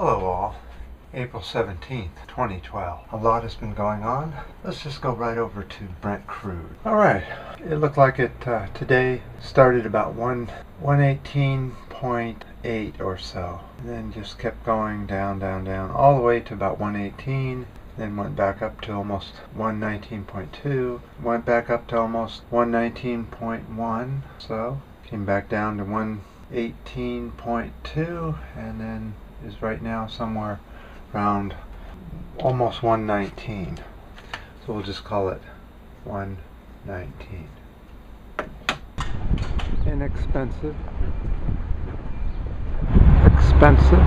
Hello all. April 17th, 2012. A lot has been going on. Let's just go right over to Brent Crude. Alright, it looked like it today started about 118.8 or so. And then just kept going down, all the way to about 118. Then went back up to almost 119.2. Went back up to almost 119.1. So, came back down to 118.2 and then is right now somewhere around almost 119. So we'll just call it 119. Inexpensive. Expensive.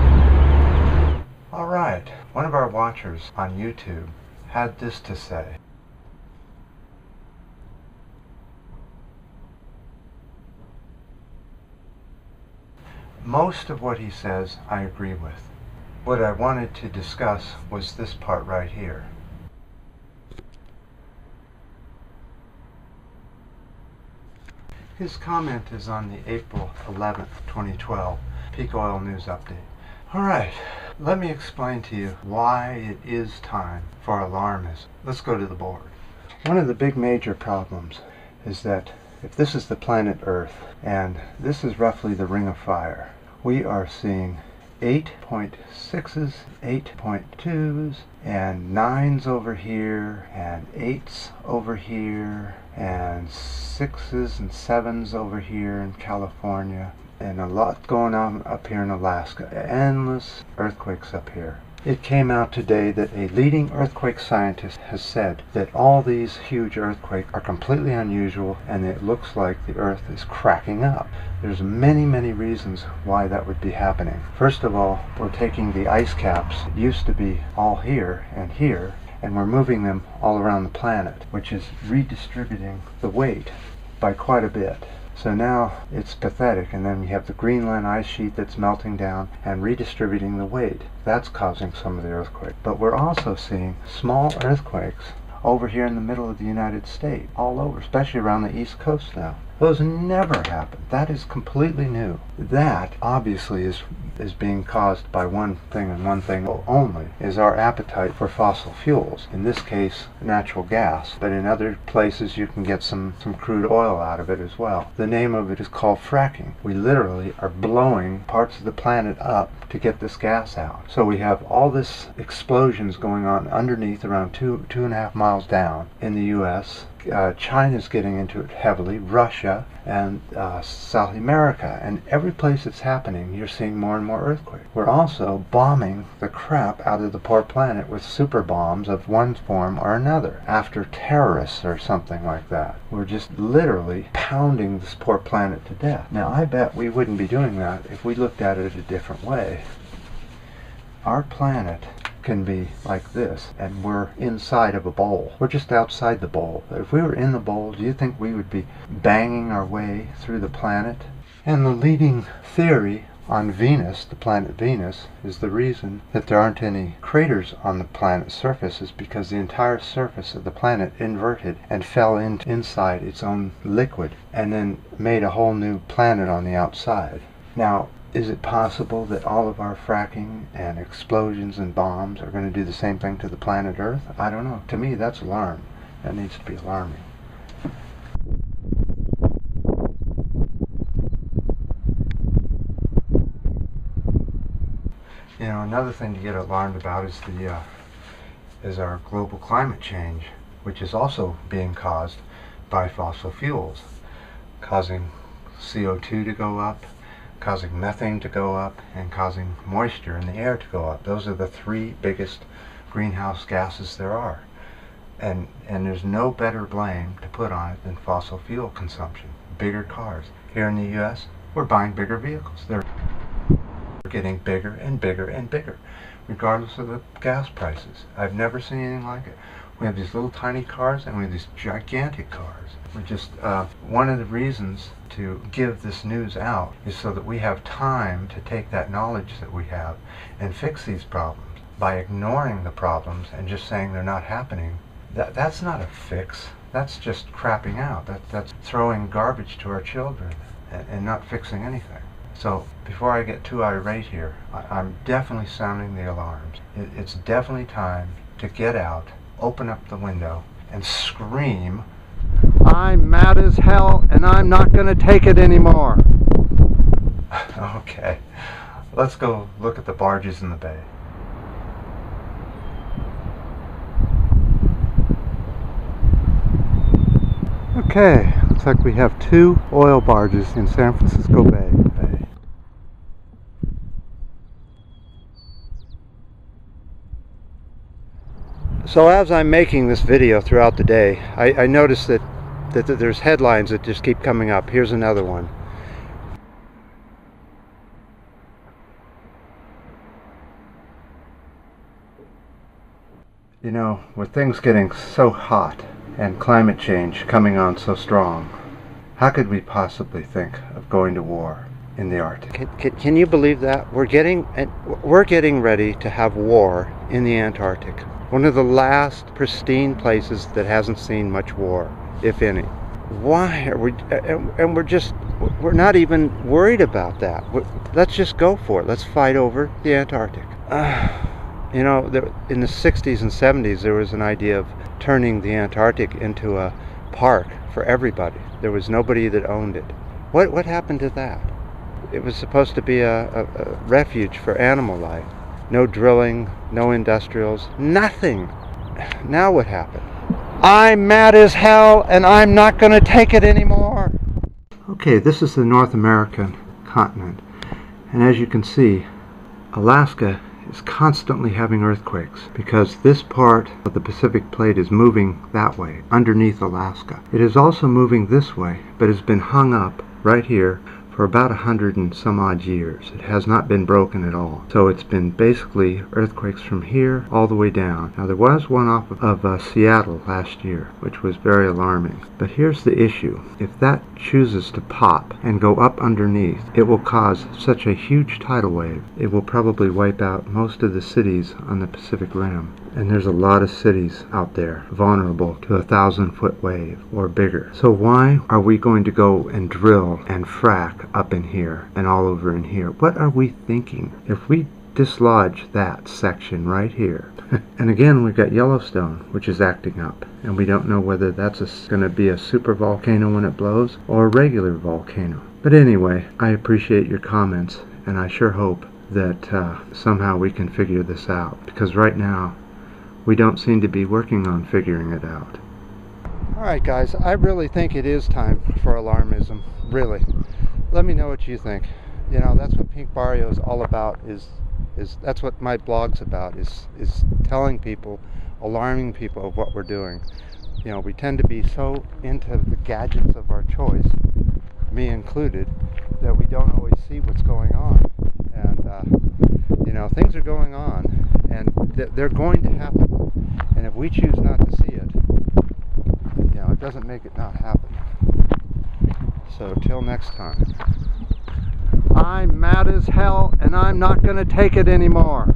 Alright, one of our watchers on YouTube had this to say. Most of what he says I agree with. What I wanted to discuss was this part right here. His comment is on the April 11th, 2012 Peak Oil News Update. Alright, let me explain to you why it is time for alarmism. Let's go to the board. One of the big major problems is that if this is the planet Earth, and this is roughly the Ring of Fire, we are seeing 8.6s, 8.2s, and 9s over here, and 8s over here, and 6s and 7s over here in California, and a lot going on up here in Alaska. Endless earthquakes up here. It came out today that a leading earthquake scientist has said that all these huge earthquakes are completely unusual and it looks like the earth is cracking up. There's many reasons why that would be happening. First of all, we're taking the ice caps that used to be all here, and we're moving them all around the planet, which is redistributing the weight by quite a bit. So now it's pathetic, and then we have the Greenland ice sheet that's melting down and redistributing the weight. That's causing some of the earthquake. But we're also seeing small earthquakes over here in the middle of the United States, all over, especially around the East Coast now. Those never happen. That is completely new. That obviously is being caused by one thing and one thing only, is our appetite for fossil fuels. In this case, natural gas, but in other places you can get some crude oil out of it as well. The name of it is called fracking. We literally are blowing parts of the planet up to get this gas out. So we have all this explosions going on underneath around 2.5 miles down in the US. China's getting into it heavily, Russia, and South America, and every place it's happening you're seeing more and more earthquakes. We're also bombing the crap out of the poor planet with super bombs of one form or another, after terrorists or something like that. We're just literally pounding this poor planet to death. Now I bet we wouldn't be doing that if we looked at it a different way. Our planet can be like this, and we're inside of a bowl. We're just outside the bowl. If we were in the bowl, do you think we would be banging our way through the planet? And the leading theory on Venus, the planet Venus, is the reason that there aren't any craters on the planet's surface is because the entire surface of the planet inverted and fell inside its own liquid and then made a whole new planet on the outside. Now, is it possible that all of our fracking and explosions and bombs are going to do the same thing to the planet Earth? I don't know. To me, that's alarming. That needs to be alarming. You know, another thing to get alarmed about is our global climate change, which is also being caused by fossil fuels, causing CO2 to go up, causing methane to go up, and causing moisture in the air to go up. Those are the three biggest greenhouse gases there are. And there's no better blame to put on it than fossil fuel consumption. Bigger cars. Here in the US, we're buying bigger vehicles. They're getting bigger and bigger and bigger, regardless of the gas prices. I've never seen anything like it. We have these little tiny cars and we have these gigantic cars. We're just, one of the reasons to give this news out is so that we have time to take that knowledge that we have and fix these problems. By ignoring the problems and just saying they're not happening, that's not a fix. That's just crapping out. That's throwing garbage to our children and not fixing anything. So before I get too irate here, I'm definitely sounding the alarms. It's definitely time to get out, open up the window, and scream, "I'm mad as hell and I'm not going to take it anymore." Okay, let's go look at the barges in the bay. Okay, looks like we have 2 oil barges in San Francisco Bay. So as I'm making this video throughout the day, I noticed that there's headlines that just keep coming up. Here's another one. You know, with things getting so hot and climate change coming on so strong, how could we possibly think of going to war in the Arctic? Can you believe that? We're getting ready to have war in the Antarctic. One of the last pristine places that hasn't seen much war, if any. Why are we, and we're not even worried about that. Let's just go for it. Let's fight over the Antarctic. You know, in the 60s and 70s, there was an idea of turning the Antarctic into a park for everybody. There was nobody that owned it. What happened to that? It was supposed to be a refuge for animal life. No drilling, no industrials, nothing. Now what happened? I'm mad as hell and I'm not going to take it anymore. Okay, this is the North American continent. And as you can see, Alaska is constantly having earthquakes because this part of the Pacific plate is moving that way, underneath Alaska. It is also moving this way, but has been hung up right here for about 100 and some odd years. It has not been broken at all. So it's been basically earthquakes from here all the way down. Now there was one off of Seattle last year, which was very alarming. But here's the issue. If that chooses to pop and go up underneath, it will cause such a huge tidal wave. It will probably wipe out most of the cities on the Pacific Rim. And there's a lot of cities out there vulnerable to a 1,000-foot wave or bigger. So why are we going to go and drill and frack up in here and all over in here? What are we thinking? If we dislodge that section right here, and again we've got Yellowstone, which is acting up, and we don't know whether that's going to be a super volcano when it blows or a regular volcano. But anyway, I appreciate your comments, and I sure hope that somehow we can figure this out, because right now we don't seem to be working on figuring it out. Alright guys, I really think it is time for alarmism. Really. Let me know what you think. You know, that's what Pink Barrio is all about, is that's what my blog's about, is telling people, alarming people of what we're doing. You know, we tend to be so into the gadgets of our choice, me included, that we don't always see what's going on. And you know, things are going on, and they're going to happen. And if we choose not to see it, you know, it doesn't make it not happen. So till next time, I'm mad as hell and I'm not going to take it anymore.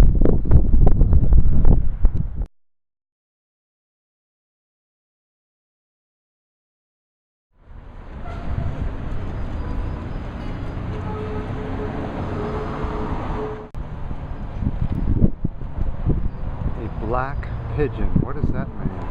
A black pigeon. What does that mean?